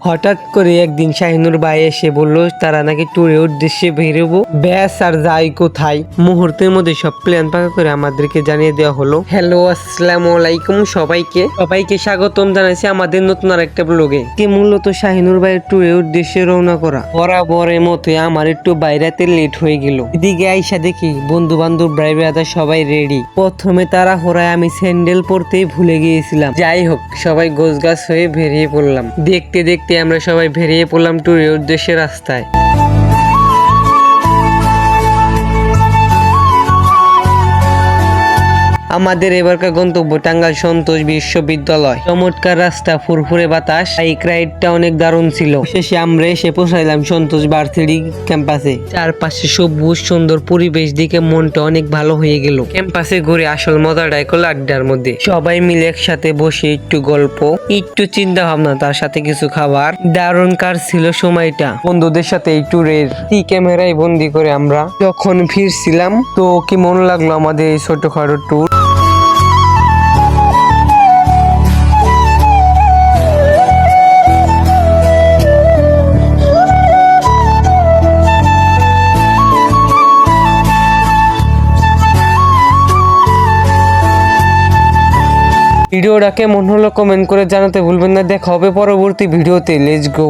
হঠাৎ করে একদিন শাহিনুর ভাই এসে বলল তারা নাকি ট্যুরের উদ্দেশ্যে বেরোবো। ব্যাস আর যাই কোথায়, মুহূর্তের মধ্যে সব প্ল্যান পাকা করে আমাদেরকে জানিয়ে দেওয়া হলো। হ্যালো, আসসালামু আলাইকুম সবাইকে স্বাগতম জানাইছি আমাদের নতুন আর একটা ব্লগে। কি মূলত শাহিনুর ভাইয়ের ট্যুরের উদ্দেশ্যে রওনা করা। বরাবরের মতো আমার একটু বাইরেতে লেট হয়ে গেল। এদিকে আইসা দেখি বন্ধু বান্ধব ড্রাইভার সবাই রেডি। প্রথমে তারা হোরায় আমি স্যান্ডেল পরতেই ভুলে গিয়েছিলাম। যাই হোক, সবাই গোছগাছ হয়ে বেরিয়ে পড়লাম। দেখতে দেখতে আমরা সবাই বেরিয়ে পড়লাম ট্যুরের উদ্দেশ্যে রাস্তায়। আমাদের এবারকার গন্তব্য টাঙ্গাইল সন্তোষ বিশ্ববিদ্যালয়। চমৎকার রাস্তা, ফুরফুরে বাতাস, বাইক রাইডটা অনেক দারুণ ছিল। শেষে আমরা এসে পৌঁছাইলাম সন্তোষ ভার্সিটি ক্যাম্পাসে। চারপাশে সবুজ সুন্দর পরিবেশ দিকে মনটা অনেক ভালো হয়ে গেল। ক্যাম্পাসে ঘুরে আসল মজাটাই হলো আড্ডার মধ্যে সবাই মিলে একসাথে বসে একটু গল্প, একটু চিন্তা ভাবনা, তার সাথে কিছু খাবার। দারুণ কার ছিল সময়টা বন্ধুদের সাথে এই ট্যুরের ক্যামেরায় বন্দি করে আমরা যখন ফিরছিলাম। তো কি মন লাগলো আমাদের এই ছোটখাটো ট্যুর। ভিডিওটা কেমন হলো কমেন্ট করে জানাতে ভুলবেন না। দেখা হবে পরবর্তী ভিডিওতে। Let's go.